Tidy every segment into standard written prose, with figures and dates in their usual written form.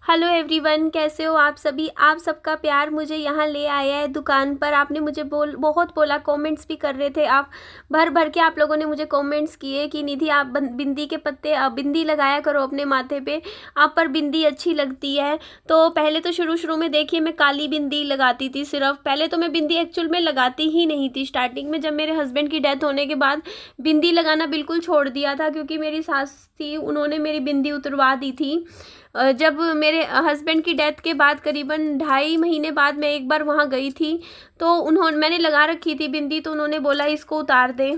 Hello everyone, कैसे हो आप सभी। आप सबका प्यार मुझे यहाँ ले आया है दुकान पर। आपने मुझे बहुत बोला, कमेंट्स भी कर रहे थे आप। भर भर के आप लोगों ने मुझे कमेंट्स किए कि निधि आप बिंदी के पत्ते बिंदी लगाया करो अपने माथे पे, आप पर बिंदी अच्छी लगती है। तो पहले तो शुरू में देखिए मैं काली बिंदी लगाती थी सिर्फ। पहले तो मैं बिंदी एक्चुअल में लगाती ही नहीं थी। स्टार्टिंग में जब मेरे हस्बैंड की डेथ होने के बाद बिंदी लगाना बिल्कुल छोड़ दिया था, क्योंकि मेरी सास थी, उन्होंने मेरी बिंदी उतरवा दी थी। जब मेरे हस्बैंड की डेथ के बाद करीबन 2.5 महीने बाद मैं एक बार वहाँ गई थी, तो मैंने लगा रखी थी बिंदी, तो उन्होंने बोला इसको उतार दे,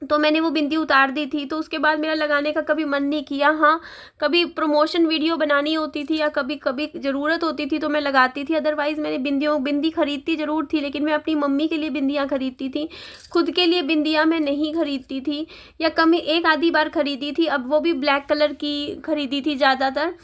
तो मैंने वो बिंदी उतार दी थी। तो उसके बाद मेरा लगाने का कभी मन नहीं किया। हाँ, कभी प्रमोशन वीडियो बनानी होती थी या कभी कभी ज़रूरत होती थी तो मैं लगाती थी। अदरवाइज़ मैंने बिंदी खरीदती ज़रूर थी, लेकिन मैं अपनी मम्मी के लिए बिंदियाँ खरीदती थी, खुद के लिए बिंदियाँ मैं नहीं खरीदती थी, या कभी एक आधी बार खरीदी थी। अब वो भी ब्लैक कलर की खरीदी थी ज़्यादातर।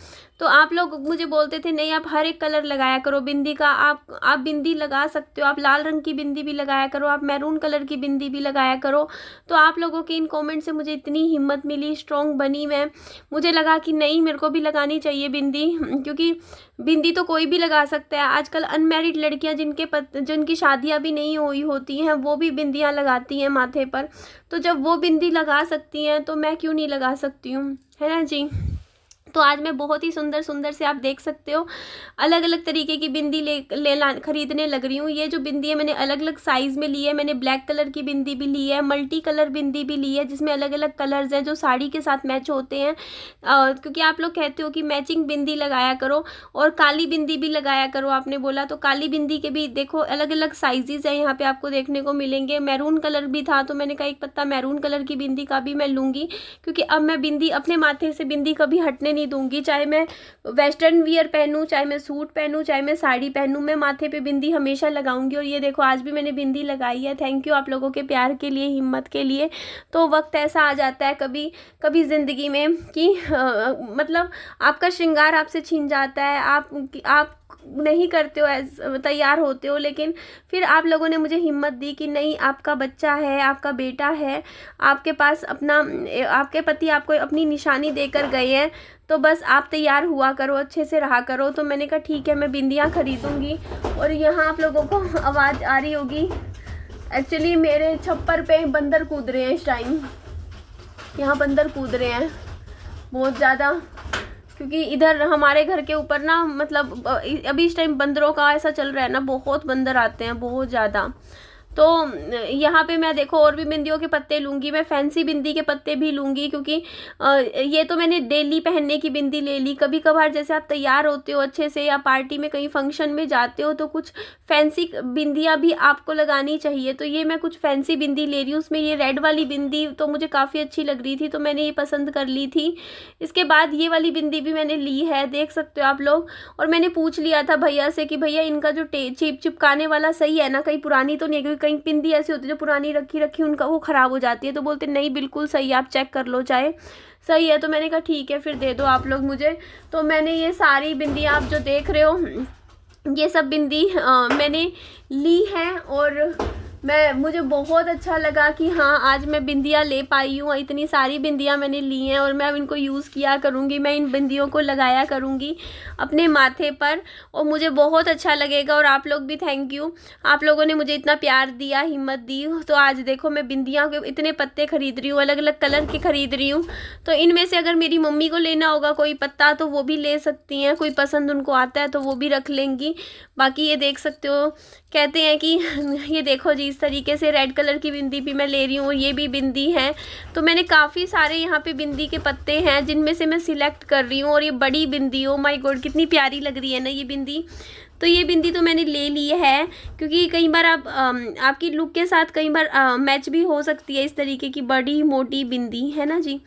तो आप लोग मुझे बोलते थे नहीं, आप हर एक कलर लगाया करो बिंदी का, आप बिंदी लगा सकते हो, आप लाल रंग की बिंदी भी लगाया करो, आप मैरून कलर की बिंदी भी लगाया करो। तो आप लोगों के इन कमेंट से मुझे इतनी हिम्मत मिली, स्ट्रॉन्ग बनी मैं। मुझे लगा कि नहीं, मेरे को भी लगानी चाहिए बिंदी, क्योंकि बिंदी तो कोई भी लगा सकता है। आजकल अनमैरिड लड़कियां जिनकी शादियां भी नहीं हुई होती हैं, वो भी बिंदियां लगाती हैं माथे पर। तो जब वो बिंदी लगा सकती हैं तो मैं क्यों नहीं लगा सकती हूँ, है ना जी। तो आज मैं बहुत ही सुंदर सुंदर से, आप देख सकते हो, अलग अलग तरीके की बिंदी खरीदने लग रही हूँ। ये जो बिंदी है मैंने अलग अलग साइज़ में ली है। मैंने ब्लैक कलर की बिंदी भी ली है, मल्टी कलर बिंदी भी ली है, जिसमें अलग अलग कलर्स हैं जो साड़ी के साथ मैच होते हैं। क्योंकि आप लोग कहते हो कि मैचिंग बिंदी लगाया करो और काली बिंदी भी लगाया करो, आपने बोला। तो काली बिंदी के भी देखो अलग अलग साइजेस हैं, यहाँ पे आपको देखने को मिलेंगे। मैरून कलर भी था, तो मैंने कहा एक पत्ता मैरून कलर की बिंदी का भी मैं लूँगी, क्योंकि अब मैं बिंदी अपने माथे से बिंदी कभी हटने नहीं दूंगी। चाहे मैं वेस्टर्न वियर पहनूं, चाहे मैं सूट पहनूं, चाहे मैं साड़ी पहनूं, मैं माथे पे बिंदी हमेशा लगाऊंगी। और ये देखो आज भी मैंने बिंदी लगाई है। थैंक यू आप लोगों के प्यार के लिए, हिम्मत के लिए। तो वक्त ऐसा आ जाता है कभी कभी ज़िंदगी में कि मतलब आपका श्रृंगार आपसे छीन जाता है, आप नहीं करते हो, तैयार होते हो, लेकिन फिर आप लोगों ने मुझे हिम्मत दी कि नहीं, आपका बच्चा है, आपका बेटा है, आपके पास आपके पति आपको अपनी निशानी देकर गए हैं, तो बस आप तैयार हुआ करो, अच्छे से रहा करो। तो मैंने कहा ठीक है, मैं बिंदियाँ खरीदूंगी। और यहाँ आप लोगों को आवाज़ आ रही होगी, एक्चुअली मेरे छप्पर पे बंदर कूद रहे हैं इस टाइम। यहाँ बंदर कूद रहे हैं बहुत ज़्यादा, क्योंकि इधर हमारे घर के ऊपर ना, मतलब अभी इस टाइम बंदरों का ऐसा चल रहा है ना, बहुत बंदर आते हैं, बहुत ज़्यादा। तो यहाँ पे मैं देखो और भी बिंदियों के पत्ते लूँगी, मैं फैंसी बिंदी के पत्ते भी लूँगी, क्योंकि ये तो मैंने डेली पहनने की बिंदी ले ली। कभी कभार जैसे आप तैयार होते हो अच्छे से या पार्टी में कहीं फंक्शन में जाते हो, तो कुछ फैंसी बिंदियाँ भी आपको लगानी चाहिए। तो ये मैं कुछ फैंसी बिंदी ले रही हूँ। उसमें ये रेड वाली बिंदी तो मुझे काफ़ी अच्छी लग रही थी, तो मैंने ये पसंद कर ली थी। इसके बाद ये वाली बिंदी भी मैंने ली है, देख सकते हो आप लोग। और मैंने पूछ लिया था भैया से कि भैया इनका जो चिपकाने वाला सही है ना, कहीं पुरानी तो नहीं है, क्योंकि कहीं बिंदी ऐसी होती है जो पुरानी रखी उनका वो ख़राब हो जाती है। तो बोलते नहीं बिल्कुल सही है, आप चेक कर लो चाहे सही है। तो मैंने कहा ठीक है, फिर दे दो आप लोग मुझे। तो मैंने ये सारी बिंदियाँ आप जो देख रहे हो, ये सब बिंदी मैंने ली है। और मुझे बहुत अच्छा लगा कि हाँ आज मैं बिंदियाँ ले पाई हूँ। इतनी सारी बिंदियाँ मैंने ली हैं और मैं अब इनको यूज़ किया करूँगी, मैं इन बिंदियों को लगाया करूँगी अपने माथे पर, और मुझे बहुत अच्छा लगेगा। और आप लोग भी थैंक यू, आप लोगों ने मुझे इतना प्यार दिया, हिम्मत दी। तो आज देखो मैं बिंदियाँ के इतने पत्ते खरीद रही हूँ, अलग अलग कलर के खरीद रही हूँ। तो इनमें से अगर मेरी मम्मी को लेना होगा कोई पत्ता तो वो भी ले सकती हैं, कोई पसंद उनको आता है तो वो भी रख लेंगी। बाकी ये देख सकते हो, कहते हैं कि ये देखो जी, इस तरीके से रेड कलर की बिंदी भी मैं ले रही हूँ, ये भी बिंदी है। तो मैंने काफ़ी सारे यहाँ पे बिंदी के पत्ते हैं जिनमें से मैं सिलेक्ट कर रही हूँ। और ये बड़ी बिंदी, ओ माय गॉड कितनी प्यारी लग रही है ना ये बिंदी। तो ये बिंदी तो मैंने ले ली है, क्योंकि कई बार आपकी लुक के साथ कई बार मैच भी हो सकती है इस तरीके की बड़ी मोटी बिंदी, है ना जी।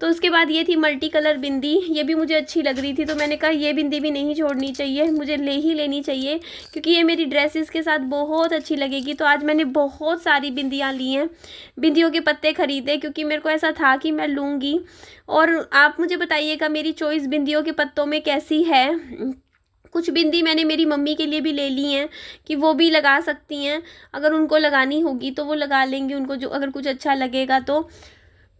तो उसके बाद ये थी मल्टी कलर बिंदी, ये भी मुझे अच्छी लग रही थी। तो मैंने कहा ये बिंदी भी नहीं छोड़नी चाहिए, मुझे ले ही लेनी चाहिए, क्योंकि ये मेरी ड्रेसेस के साथ बहुत अच्छी लगेगी। तो आज मैंने बहुत सारी बिंदियाँ ली हैं, बिंदियों के पत्ते खरीदे, क्योंकि मेरे को ऐसा था कि मैं लूँगी। और आप मुझे बताइएगा मेरी चॉइस बिंदियों के पत्तों में कैसी है। कुछ बिंदी मैंने मेरी मम्मी के लिए भी ले ली हैं कि वो भी लगा सकती हैं, अगर उनको लगानी होगी तो वो लगा लेंगी, उनको जो अगर कुछ अच्छा लगेगा तो।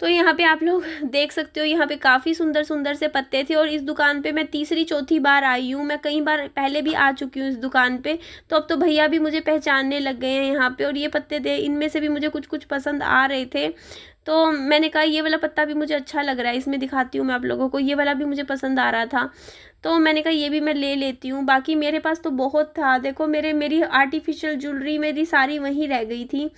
तो यहाँ पे आप लोग देख सकते हो, यहाँ पे काफ़ी सुंदर सुंदर से पत्ते थे। और इस दुकान पे मैं तीसरी चौथी बार आई हूँ, मैं कई बार पहले भी आ चुकी हूँ इस दुकान पे। तो अब तो भैया भी मुझे पहचानने लग गए हैं यहाँ पे। और ये पत्ते थे, इनमें से भी मुझे कुछ कुछ पसंद आ रहे थे। तो मैंने कहा ये वाला पत्ता भी मुझे अच्छा लग रहा है, इसमें दिखाती हूँ मैं आप लोगों को। ये वाला भी मुझे पसंद आ रहा था, तो मैंने कहा ये भी मैं ले लेती हूँ। बाकी मेरे पास तो बहुत था, देखो मेरी आर्टिफिशियल ज्वेलरी मेरी सारी वहीं रह गई थी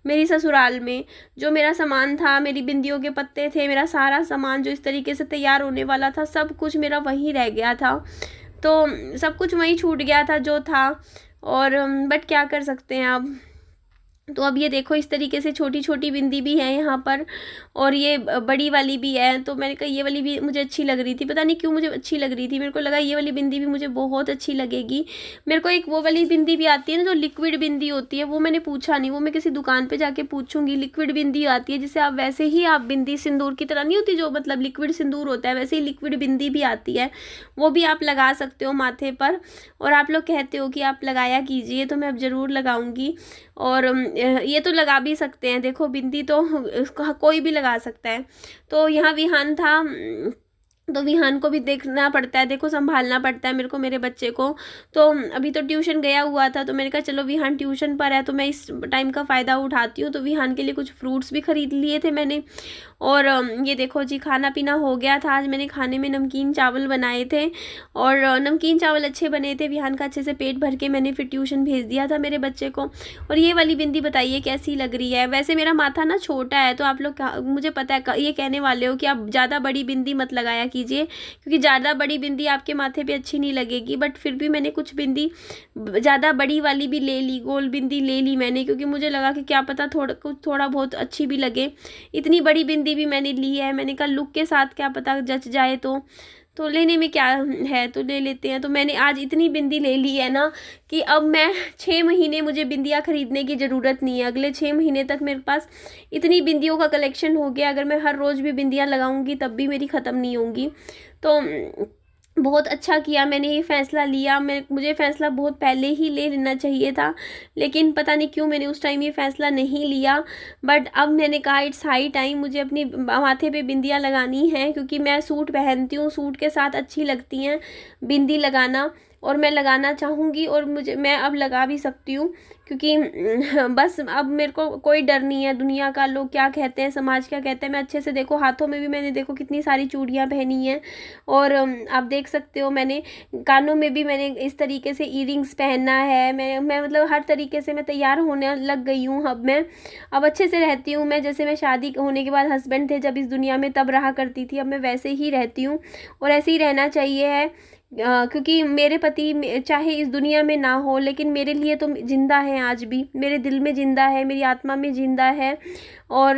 मेरी ससुराल में। जो मेरा सामान था, मेरी बिंदियों के पत्ते थे, मेरा सारा सामान जो इस तरीके से तैयार होने वाला था, सब कुछ मेरा वहीं रह गया था। तो सब कुछ वहीं छूट गया था जो था। और बट क्या कर सकते हैं अब। तो अब ये देखो, इस तरीके से छोटी छोटी बिंदी भी है यहाँ पर, और ये बड़ी वाली भी है। तो मैंने कहा ये वाली भी मुझे अच्छी लग रही थी, पता नहीं क्यों मुझे अच्छी लग रही थी। मेरे को लगा ये वाली बिंदी भी मुझे बहुत अच्छी लगेगी। मेरे को एक वो वाली बिंदी भी आती है ना, जो लिक्विड बिंदी होती है, वो मैंने पूछा नहीं, वो मैं किसी दुकान पर जाके पूछूंगी। लिक्विड बिंदी आती है, जिसे आप वैसे ही आप बिंदी सिंदूर की तरह नहीं होती, जो मतलब लिक्विड सिंदूर होता है, वैसे ही लिक्विड बिंदी भी आती है। वो भी आप लगा सकते हो माथे पर। और आप लोग कहते हो कि आप लगाया कीजिए, तो मैं अब ज़रूर लगाऊंगी। और ये तो लगा भी सकते हैं, देखो बिंदी तो कोई भी लगा सकता है। तो यहाँ विहान था, तो विहान को भी देखना पड़ता है, देखो संभालना पड़ता है मेरे को, मेरे बच्चे को। तो अभी तो ट्यूशन गया हुआ था, तो मैंने कहा चलो विहान ट्यूशन पर है, तो मैं इस टाइम का फ़ायदा उठाती हूँ। तो विहान के लिए कुछ फ्रूट्स भी ख़रीद लिए थे मैंने। और ये देखो जी, खाना पीना हो गया था। आज मैंने खाने में नमकीन चावल बनाए थे, और नमकीन चावल अच्छे बने थे। विहान का अच्छे से पेट भर के मैंने फिर ट्यूशन भेज दिया था मेरे बच्चे को। और ये वाली बिंदी बताइए कैसी लग रही है। वैसे मेरा माथा ना छोटा है, तो आप लोग मुझे पता है ये कहने वाले हो कि आप ज़्यादा बड़ी बिंदी मत लगाया कीजिए, क्योंकि ज़्यादा बड़ी बिंदी आपके माथे पे अच्छी नहीं लगेगी। बट फिर भी मैंने कुछ बिंदी ज़्यादा बड़ी वाली भी ले ली, गोल बिंदी ले ली मैंने, क्योंकि मुझे लगा कि क्या पता थोड़ा बहुत अच्छी भी लगे। इतनी बड़ी बिंदी भी मैंने ली है, मैंने कहा लुक के साथ क्या पता जच जाए, तो लेने में क्या है, तो ले लेते हैं। तो मैंने आज इतनी बिंदी ले ली है ना, कि अब मैं 6 महीने मुझे बिंदियाँ ख़रीदने की ज़रूरत नहीं है। अगले 6 महीने तक मेरे पास इतनी बिंदियों का कलेक्शन हो गया। अगर मैं हर रोज़ भी बिंदियाँ लगाऊंगी तब भी मेरी ख़त्म नहीं होंगी। तो बहुत अच्छा किया मैंने ये फ़ैसला लिया। मुझे फ़ैसला बहुत पहले ही ले लेना चाहिए था, लेकिन पता नहीं क्यों मैंने उस टाइम ये फ़ैसला नहीं लिया। बट अब मैंने कहा इट्स हाई टाइम, मुझे अपनी माथे पे बिंदियाँ लगानी हैं, क्योंकि मैं सूट पहनती हूँ, सूट के साथ अच्छी लगती हैं बिंदी लगाना। और मैं लगाना चाहूँगी, और मैं अब लगा भी सकती हूँ, क्योंकि बस अब मेरे को कोई डर नहीं है दुनिया का, लोग क्या कहते हैं, समाज क्या कहते हैं। मैं अच्छे से, देखो हाथों में भी मैंने देखो कितनी सारी चूड़ियाँ पहनी हैं। और आप देख सकते हो मैंने कानों में भी मैंने इस तरीके से ईयरिंग्स पहनना है। मैं मतलब हर तरीके से मैं तैयार होने लग गई हूँ। अब अच्छे से रहती हूँ मैं, जैसे मैं शादी होने के बाद हस्बैंड थे जब इस दुनिया में, तब रहा करती थी। अब मैं वैसे ही रहती हूँ, और ऐसे ही रहना चाहिए है। क्योंकि मेरे पति चाहे इस दुनिया में ना हो, लेकिन मेरे लिए तो जिंदा है, आज भी मेरे दिल में जिंदा है, मेरी आत्मा में जिंदा है, और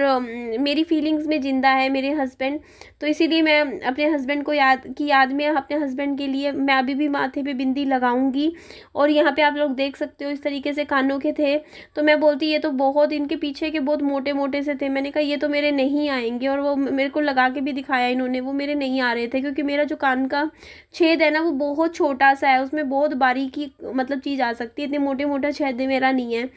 मेरी फीलिंग्स में ज़िंदा है मेरे हस्बैंड। तो इसीलिए मैं अपने हस्बैंड को याद में अपने हस्बैंड के लिए मैं अभी भी माथे पे बिंदी लगाऊंगी। और यहाँ पे आप लोग देख सकते हो इस तरीके से कानों के थे। तो मैं बोलती ये तो बहुत, इनके पीछे के बहुत मोटे मोटे से थे। मैंने कहा ये तो मेरे नहीं आएंगे, और वो मेरे को लगा के भी दिखाया इन्होंने, वो मेरे नहीं आ रहे थे, क्योंकि मेरा जो कान का छेद है ना वो बहुत छोटा सा है, उसमें बहुत बारीकी मतलब चीज़ आ सकती है, इतने मोटे मोटा छेद मेरा नहीं है।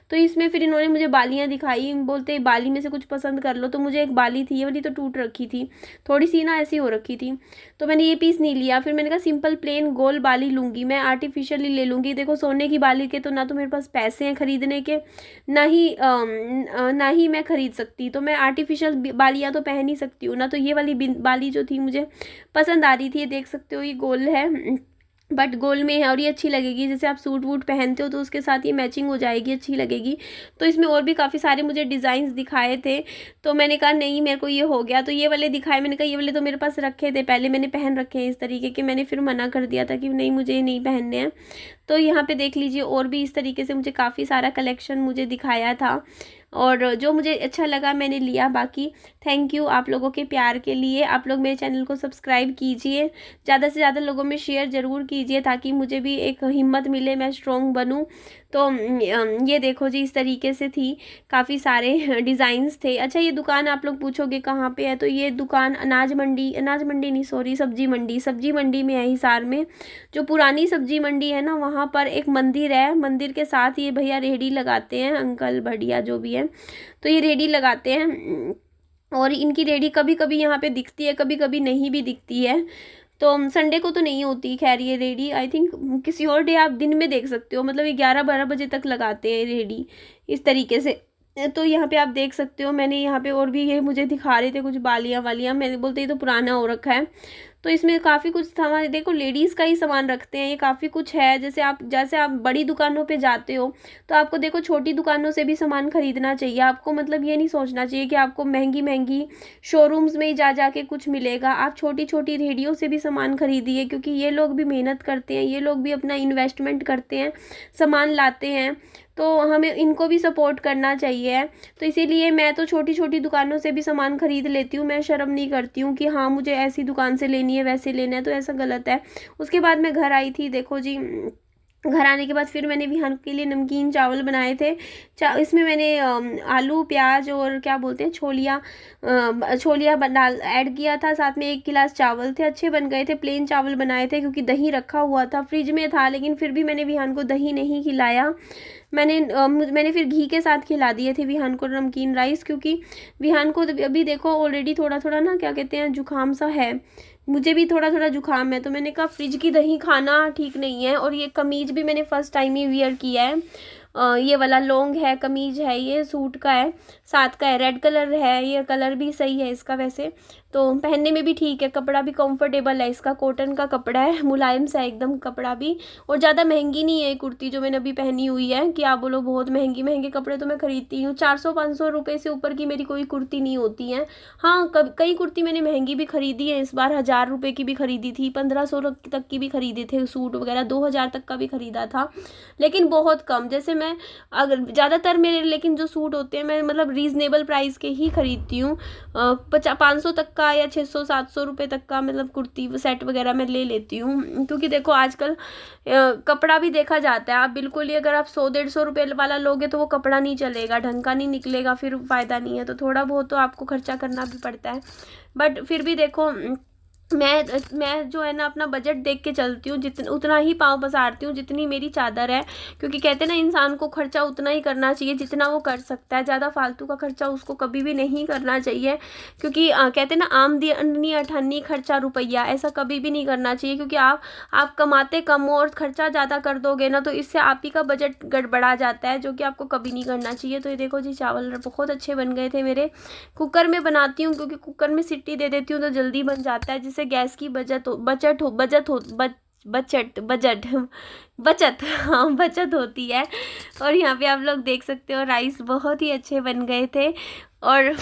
तो इसमें फिर इन्होंने मुझे बालियाँ दिखाई, बोलते बाली में से कुछ पसंद कर लो। तो मुझे एक बाली थी, ये वाली तो टूट रखी थी, थोड़ी सी ना ऐसी हो रखी थी, तो मैंने ये पीस नहीं लिया। फिर मैंने कहा सिंपल प्लेन गोल बाली लूँगी मैं, आर्टिफिशियली ले लूँगी। देखो सोने की बाली के तो ना तो मेरे पास पैसे हैं ख़रीदने के, ना ही मैं ख़रीद सकती, तो मैं आर्टिफिशियल बालियाँ तो पहन ही सकती हूँ ना। तो ये वाली बाली जो थी मुझे पसंद आ रही थी, ये देख सकते हो ये गोल है, बट गोल में है, और ये अच्छी लगेगी। जैसे आप सूट वूट पहनते हो तो उसके साथ ये मैचिंग हो जाएगी, अच्छी लगेगी। तो इसमें और भी काफ़ी सारे मुझे डिज़ाइंस दिखाए थे, तो मैंने कहा नहीं मेरे को ये हो गया। तो ये वाले दिखाए, मैंने कहा ये वाले तो मेरे पास रखे थे पहले, मैंने पहन रखे हैं इस तरीके के। मैंने फिर मना कर दिया था कि नहीं मुझे ये नहीं पहनने हैं। तो यहाँ पे देख लीजिए और भी इस तरीके से मुझे काफ़ी सारा कलेक्शन मुझे दिखाया था, और जो मुझे अच्छा लगा मैंने लिया। बाकी थैंक यू आप लोगों के प्यार के लिए। आप लोग मेरे चैनल को सब्सक्राइब कीजिए, ज़्यादा से ज़्यादा लोगों में शेयर ज़रूर कीजिए, ताकि मुझे भी एक हिम्मत मिले, मैं स्ट्रॉन्ग बनूं। तो ये देखो जी इस तरीके से थी, काफ़ी सारे डिज़ाइंस थे। अच्छा ये दुकान आप लोग पूछोगे कहाँ पे है, तो ये दुकान अनाज मंडी नहीं सॉरी सब्जी मंडी में है, हिसार में। जो पुरानी सब्जी मंडी है ना, वहाँ पर एक मंदिर है, मंदिर के साथ ये भैया रेहड़ी लगाते हैं, अंकल बढ़िया जो भी है, तो ये रेहड़ी लगाते हैं। और इनकी रेडी कभी कभी यहाँ पे दिखती है, कभी कभी नहीं भी दिखती है। तो संडे को तो नहीं होती खैर ये रेडी, आई थिंक किसी और डे आप दिन में देख सकते हो, मतलब ये 11-12 बजे तक लगाते हैं रेडी इस तरीके से। तो यहाँ पे आप देख सकते हो, मैंने यहाँ पे और भी ये मुझे दिखा रहे थे कुछ बालियाँ वालियाँ, मैंने बोलते ये तो पुराना हो रखा है। तो इसमें काफ़ी कुछ सामान, देखो लेडीज़ का ही सामान रखते हैं ये, काफ़ी कुछ है। जैसे आप बड़ी दुकानों पे जाते हो तो आपको देखो छोटी दुकानों से भी सामान खरीदना चाहिए आपको, मतलब ये नहीं सोचना चाहिए कि आपको महंगी महंगी शोरूम्स में ही जा जा के कुछ मिलेगा। आप छोटी छोटी रेहड़ियों से भी सामान खरीदिए, क्योंकि ये लोग भी मेहनत करते हैं, ये लोग भी अपना इन्वेस्टमेंट करते हैं, सामान लाते हैं, तो हमें इनको भी सपोर्ट करना चाहिए। तो इसीलिए मैं तो छोटी छोटी दुकानों से भी सामान खरीद लेती हूँ, मैं शर्म नहीं करती हूँ कि हाँ मुझे ऐसी दुकान से लेनी है वैसे लेना है, तो ऐसा गलत है। उसके बाद मैं घर आई थी, देखो जी घर आने के बाद फिर मैंने विहान के लिए नमकीन चावल बनाए थे। इसमें मैंने आलू प्याज और क्या बोलते हैं छोलिया डाल ऐड किया था, साथ में 1 गिलास चावल थे, अच्छे बन गए थे। प्लेन चावल बनाए थे क्योंकि दही रखा हुआ था, फ्रिज में था, लेकिन फिर भी मैंने विहान को दही नहीं खिलाया। मैंने फिर घी के साथ खिला दिए थे विहान को नमकीन राइस, क्योंकि विहान को अभी देखो ऑलरेडी थोड़ा थोड़ा ना क्या कहते हैं जुकाम सा है, मुझे भी थोड़ा थोड़ा जुकाम है, तो मैंने कहा फ्रिज की दही खाना ठीक नहीं है। और ये कमीज भी मैंने फर्स्ट टाइम ही वियर किया है, ये वाला लॉन्ग है कमीज है, ये सूट का है, साथ का है, रेड कलर है, ये कलर भी सही है इसका वैसे, तो पहनने में भी ठीक है, कपड़ा भी कंफर्टेबल है इसका, कॉटन का कपड़ा है, मुलायम सा एकदम कपड़ा भी। और ज़्यादा महंगी नहीं है कुर्ती जो मैंने अभी पहनी हुई है कि आप बोलो बहुत महंगी, महंगे कपड़े तो मैं खरीदती हूँ 400-500 रुपये से ऊपर की मेरी कोई कुर्ती नहीं होती है। हाँ कई कुर्ती मैंने महंगी भी खरीदी है, इस बार 1000 रुपये की भी खरीदी थी, 1500 तक की भी खरीदे थे सूट वगैरह, 2000 तक का भी खरीदा था, लेकिन बहुत कम। जैसे मैं अगर ज़्यादातर मेरे लेकिन जो सूट होते हैं मैं मतलब रीज़नेबल प्राइस के ही खरीदती हूँ, 500 तक का या 600-700 रुपये तक का मतलब कुर्ती सेट वगैरह मैं ले लेती हूँ। क्योंकि देखो आजकल कपड़ा भी देखा जाता है, आप बिल्कुल ही अगर आप 100-150 रुपये वाला लोगे तो वो कपड़ा नहीं चलेगा, ढंग का नहीं निकलेगा, फिर फ़ायदा नहीं है। तो थोड़ा बहुत तो आपको खर्चा करना भी पड़ता है, बट फिर भी देखो मैं जो है ना अपना बजट देख के चलती हूँ, उतना ही पाँव पसारती हूँ जितनी मेरी चादर है, क्योंकि कहते हैं ना इंसान को खर्चा उतना ही करना चाहिए जितना वो कर सकता है, ज़्यादा फालतू का खर्चा उसको कभी भी नहीं करना चाहिए। क्योंकि कहते हैं ना आमदी अन्नी अठन्नी खर्चा रुपया, ऐसा कभी भी नहीं करना चाहिए, क्योंकि आप कमाते कम हो और खर्चा ज़्यादा कर दोगे ना तो इससे आप ही का बजट गड़बड़ा जाता है, जो कि आपको कभी नहीं करना चाहिए। तो ये देखो जी चावल बहुत अच्छे बन गए थे मेरे, कुकर में बनाती हूँ क्योंकि कुकर में सीटी दे देती हूँ तो जल्दी बन जाता है, जिससे गैस की बचत होती है। और यहाँ पे आप लोग देख सकते हो राइस बहुत ही अच्छे बन गए थे। और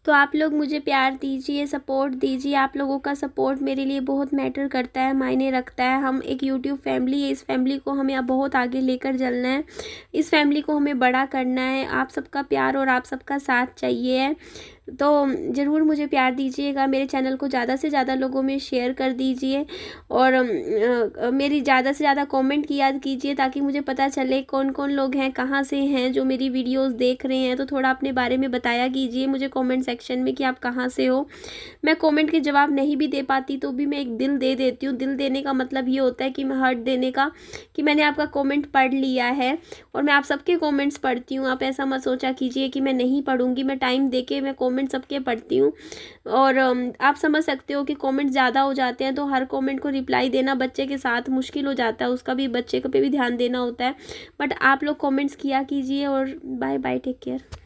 तो आप लोग मुझे प्यार दीजिए, सपोर्ट दीजिए, आप लोगों का सपोर्ट मेरे लिए बहुत मैटर करता है, मायने रखता है। हम एक यूट्यूब फैमिली है, इस फैमिली को हमें अब बहुत आगे लेकर चलना है, इस फैमिली को हमें बड़ा करना है। आप सबका प्यार और आप सबका साथ चाहिए, तो ज़रूर मुझे प्यार दीजिएगा, मेरे चैनल को ज़्यादा से ज़्यादा लोगों में शेयर कर दीजिए, और मेरी ज़्यादा से ज़्यादा कमेंट किया कीजिए ताकि मुझे पता चले कौन कौन लोग हैं, कहाँ से हैं जो मेरी वीडियोस देख रहे हैं। तो थोड़ा अपने बारे में बताया कीजिए मुझे कमेंट सेक्शन में कि आप कहाँ से हो। मैं कमेंट के जवाब नहीं भी दे पाती तो भी मैं एक दिल दे देती हूँ। दिल देने का मतलब ये होता है कि मैं हार्ट देने का, कि मैंने आपका कमेंट पढ़ लिया है और मैं आप सबके कमेंट्स पढ़ती हूँ। आप ऐसा मत सोचा कीजिए कि मैं नहीं पढ़ूंगी, मैं टाइम दे के मैं कमेंट सबके पढ़ती हूँ। और आप समझ सकते हो कि कमेंट ज़्यादा हो जाते हैं तो हर कमेंट को रिप्लाई देना बच्चे के साथ मुश्किल हो जाता है, उसका भी बच्चे पे भी ध्यान देना होता है। बट आप लोग कमेंट्स किया कीजिए, और बाय बाय, टेक केयर।